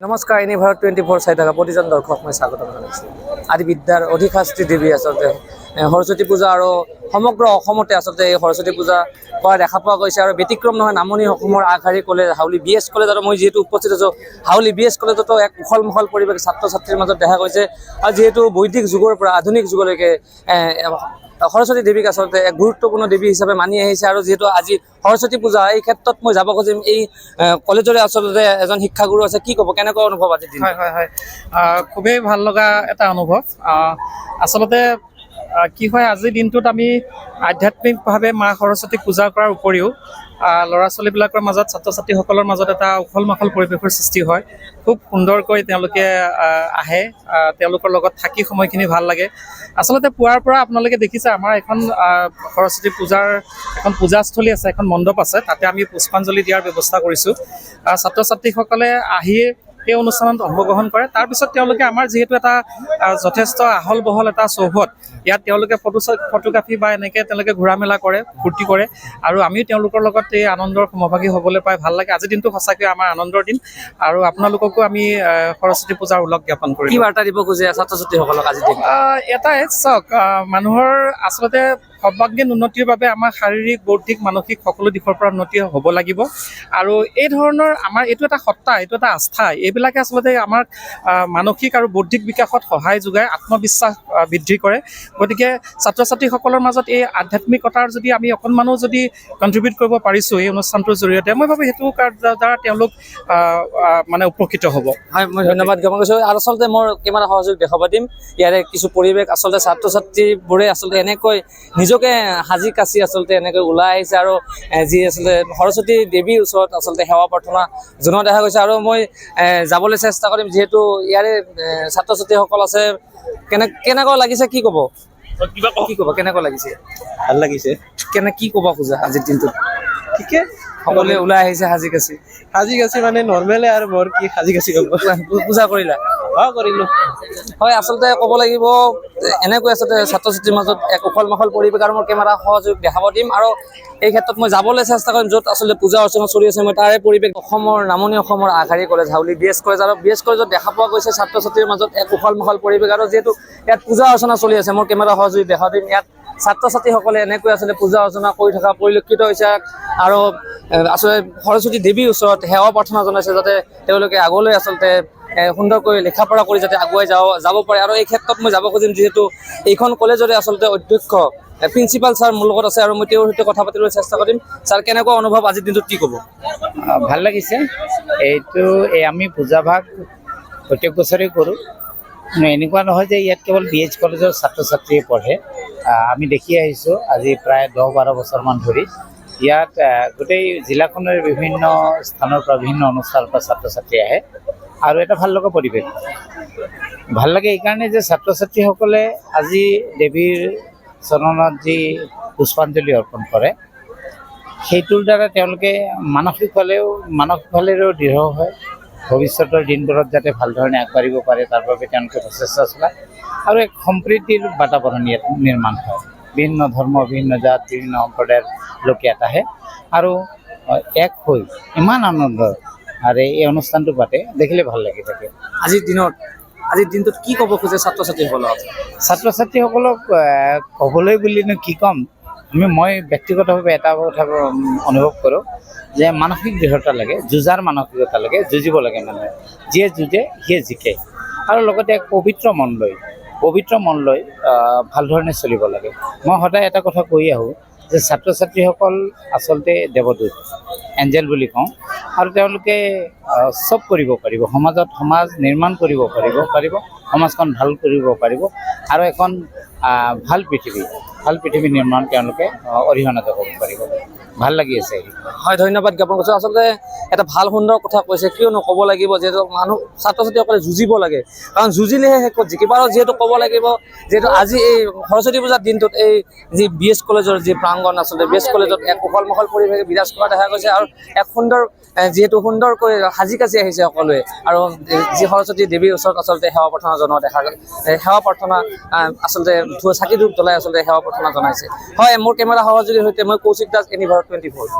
নমস্কাৰ, এনি ভাৰত 24 চাই থকা প্ৰতিজন দৰ্শক মই স্বাগতম জনাইছোঁ। আদি বিদ্যাৰ অধিষ্ঠাত্ৰী দেৱী আচলতে সৰস্বতী পূজা আৰু সমগ্ৰ অসমতে আচলতে এই সৰস্বতী পূজা কৰা দেখা পোৱা গৈছে। আৰু ব্যতিক্ৰম নহয়, নামনি অসমৰ আগশাৰী কলেজ হাউলি BS কলেজ আৰু মই যিহেতু উপস্থিত আছোঁ, হাউলি BS কলেজতো এক উখল মাখল পৰিৱেশ ছাত্ৰ ছাত্ৰীৰ মাজত দেখা গৈছে। আৰু যিহেতু বৈদিক যুগৰ পৰা আধুনিক যুগলৈকে সৰস্বতী দেৱীক আচলতে এক গুৰুত্বপূৰ্ণ দেৱী হিচাপে মানি আহিছে। আৰু যিহেতু আজি সৰস্বতী পূজা, এই ক্ষেত্ৰত মই যাব খুজিম এই কলেজৰে আচলতে এজন শিক্ষাগুৰু আছে। কি ক'ব, কেনেকুৱা অনুভৱ আজি দিন? হয় খুবেই ভাল লগা এটা অনুভৱ। আচলতে কি হয়, আজিৰ দিনটোত আমি আধ্যাত্মিকভাৱে মা সৰস্বতীক পূজা কৰাৰ উপৰিও ল'ৰা ছোৱালীবিলাকৰ মাজত, ছাত্ৰ ছাত্ৰীসকলৰ মাজত এটা উখল মাখল পৰিৱেশৰ সৃষ্টি হয়। খুব সুন্দৰকৈ তেওঁলোকে আহে, তেওঁলোকৰ লগত থাকি সময়খিনি ভাল লাগে। আচলতে পুৱাৰ পৰা আপোনালোকে দেখিছে, আমাৰ এখন সৰস্বতী পূজাৰ এখন পূজাস্থলী আছে, এখন মণ্ডপ আছে, তাতে আমি পুষ্পাঞ্জলি দিয়াৰ ব্যৱস্থা কৰিছোঁ। ছাত্ৰ ছাত্ৰীসকলে আহি এই অনুষ্ঠানত অংশগ্ৰহণ কৰে। তাৰপিছত তেওঁলোকে আমাৰ যিহেতু এটা যথেষ্ট আহল বহল এটা চৌহদ, ইয়াত তেওঁলোকে ফটোগ্ৰাফী বা এনেকৈ তেওঁলোকে ঘূৰা মেলা কৰে, ফূৰ্তি কৰে। আৰু আমিও তেওঁলোকৰ লগত এই আনন্দৰ সমভাগী হ'বলৈ পাই ভাল লাগে। আজিৰ দিনটো সঁচাকৈ আমাৰ আনন্দৰ দিন। আৰু আপোনালোককো আমি সৰস্বতী পূজাৰ ওলগ জ্ঞাপন কৰিম। কি বাৰ্তা দিব খোজে ছাত্ৰ ছাত্ৰীসকলক আজিৰ দিন? এটাই চাওক, মানুহৰ আচলতে সৰ্বাংগীন উন্নতিৰ বাবে আমাৰ শাৰীৰিক, বৌদ্ধিক, মানসিক সকলো দিশৰ পৰা উন্নতি হ'ব লাগিব। আৰু এই ধৰণৰ আমাৰ এইটো এটা সত্তা, এইটো এটা আস্থা, এইবিলাকে আচলতে আমাৰ মানসিক আৰু বৌদ্ধিক বিকাশত সহায় যোগায়, আত্মবিশ্বাস বৃদ্ধি কৰে। গতিকে ছাত্ৰ ছাত্ৰীসকলৰ মাজত এই আধ্যাত্মিকতাৰ যদি আমি অকণমানো যদি কণ্ট্ৰিবিউট কৰিব পাৰিছোঁ এই অনুষ্ঠানটোৰ জৰিয়তে, মই ভাবোঁ সেইটো দ্বাৰা তেওঁলোক মানে উপকৃত হ'ব। হয়, মই ধন্যবাদ জ্ঞাপন কৰিছোঁ। আৰু আচলতে মোৰ কেমেৰা সহযোগ দেখাব দিম ইয়াৰে কিছু পৰিৱেশ। আচলতে ছাত্ৰ ছাত্ৰীবোৰে আচলতে এনেকৈ নিজকে সাজি কাচি আচলতে এনেকৈ ওলাই আহিছে আৰু যি আচলতে সৰস্বতী দেৱীৰ ওচৰত আচলতে সেৱা প্ৰাৰ্থনা জনোৱা দেখা গৈছে। আৰু মই যাবলৈ চেষ্টা কৰিম, যিহেতু ইয়াৰে ছাত্ৰ ছাত্ৰীসকল আছে। কেনেকুৱা লাগিছে, কি ক'ব? কি ক'ব, কেনেকুৱা লাগিছে? ভাল লাগিছে। কি ক'ব খোজা আজিৰ দিনটোত? ঠিকে, সকলোৱে ওলাই আহিছে সাজি কাচি মানে নৰ্মেলে আৰু মোৰ কি সাজি কাচি কৰিব। পূজা কৰিলা? কৰিলো। হয়, আচলতে ক'ব লাগিব এনেকৈ আচলতে ছাত্ৰ ছাত্ৰীৰ মাজত এক উখল মাখল পৰিৱেশ। আৰু মোৰ কেমেৰা সহযোগ দেখাব দিম। আৰু এই ক্ষেত্ৰত মই যাবলৈ চেষ্টা কৰিম য'ত আচলতে পূজা অৰ্চনা চলি আছে। মই তাৰে পৰিৱেশ অসমৰ নামনি অসমৰ আগশাৰী কলেজ হাউলি BS কলেজ আৰু BS কলেজত দেখা পোৱা গৈছে ছাত্ৰ ছাত্ৰীৰ মাজত এক উখল মাখল পৰিৱেশ। আৰু যিহেতু ইয়াত পূজা অৰ্চনা চলি আছে, মোৰ কেমেৰা সহযোগ দেখাব দিম। ইয়াত ছাত্ৰ ছাত্ৰীসকলে এনেকৈ আচলতে পূজা অৰ্চনা কৰি থকা পৰিলক্ষিত হৈছে। আৰু আচলতে সৰস্বতী দেৱীৰ ওচৰত সেৱা প্ৰাৰ্থনা জনাইছে, যাতে তেওঁলোকে আগলৈ আচলতে সুন্দৰকৈ লেখা পঢ়া কৰি যাতে আগুৱাই যাব পাৰে। আৰু এই ক্ষেত্ৰত মই যাব খুজিম, যিহেতু এইখন কলেজৰে আচলতে অধ্যক্ষ প্ৰিন্সিপাল ছাৰ মোৰ লগত আছে, আৰু মই তেওঁৰ সৈতে কথা পাতিবলৈ চেষ্টা কৰিম। ছাৰ, কেনেকুৱা অনুভৱ আজিৰ দিনটোত, কি ক'ব? ভাল লাগিছে। আমি পূজাভাগ প্ৰত্যেক বছৰেই কৰোঁ। এনেকুৱা নহয় যে ইয়াত কেৱল BH কলেজৰ ছাত্ৰ ছাত্ৰীয়ে পঢ়ে। আমি দেখি আহিছোঁ আজি প্ৰায় 10-12 বছৰমান ধৰি ইয়াত গোটেই জিলাখনৰ বিভিন্ন স্থানৰ পৰা, বিভিন্ন অনুষ্ঠানৰ পৰা ছাত্ৰ ছাত্ৰী আহে। আৰু এটা ভাল লগা পৰিৱেশ। ভাল লাগে এইকাৰণে যে ছাত্ৰ ছাত্ৰীসকলে আজি দেৱীৰ চৰণত যি পুষ্পাঞ্জলি অৰ্পণ কৰে, সেইটোৰ দ্বাৰা তেওঁলোকে মানসিকভাৱেও দৃঢ় হয়। ভৱিষ্যতৰ দিনবোৰত যাতে ভাল ধৰণে আগবাঢ়িব পাৰে, তাৰ বাবে তেওঁলোকে প্ৰচেষ্টা চলায়। আৰু এক সম্প্ৰীতিৰ বাতাবৰণ ইয়াত নিৰ্মাণ হয়। বিভিন্ন ধৰ্ম, বিভিন্ন জাত, বিভিন্ন সম্প্ৰদায়ৰ লোক ইয়াত আহে আৰু এক হৈ ইমান আনন্দ আৰু এই অনুষ্ঠানটো পাতে, দেখিলে ভাল লাগি থাকে। আজিৰ দিনটোত কি ক'ব খোজে ছাত্ৰ ছাত্ৰীসকলক? ছাত্ৰ ছাত্ৰীসকলক ক'বলৈ বুলিনো কি ক'ম, মই ব্যক্তিগতভাৱে এটা কথা অনুভৱ কৰোঁ যে মানসিক দৃঢ়তা লাগে, যুঁজাৰ মানসিকতা লাগে, যুঁজিব লাগে। মানুহে যিয়ে যুঁজে সিয়ে জিকে। আৰু লগতে এক পবিত্ৰ মন লৈ ভাল ধৰণে চলিব লাগে। মই সদায় এটা কথা কৈ আহোঁ যে ছাত্ৰ ছাত্ৰীসকল আচলতে দেৱদূত, এঞ্জেল বুলি কওঁ। আৰু তেওঁলোকে চব কৰিব পাৰিব, সমাজ নিৰ্মাণ কৰিব পাৰিব, সমাজখন ভাল কৰিব পাৰিব। আৰু এখন ভাল পৃথিৱী নিৰ্মাণ তেওঁলোকে অৰিহণা যোগাব পাৰিব। ভাল লাগি আছে। হয়, ধন্যবাদ জ্ঞাপন কৰিছোঁ। আচলতে এটা ভাল সুন্দৰ কথা কৈছে, কিয়নো ক'ব লাগিব, যিহেতু ছাত্ৰ ছাত্ৰীসকলে যুঁজিব লাগে, কাৰণ যুঁজিলেহে শেষত জিকিব। আৰু যিহেতু ক'ব লাগিব, যিহেতু আজি এই সৰস্বতী পূজাৰ দিনটোত এই যি BS কলেজৰ যি প্ৰাংগণ, আচলতে BS কলেজত এক উখল মাখল পৰিৱেশ বিৰাজ কৰা দেখা গৈছে। আৰু এক সুন্দৰকৈ সাজি কাচি আহিছে সকলোৱে। আৰু যি সৰস্বতী দেৱীৰ ওচৰত আচলতে সেৱা প্ৰাৰ্থনা জনোৱা দেখা গ'ল। সেৱা প্ৰাৰ্থনা আচলতে চাকি ধূপ জ্বলাই আচলতে সেৱা প্ৰাৰ্থনা জনাইছে। হয়, মোৰ কেমেৰা সহযোগীৰ সৈতে মই কৌশিক দাস, এনি ভাৰত 24।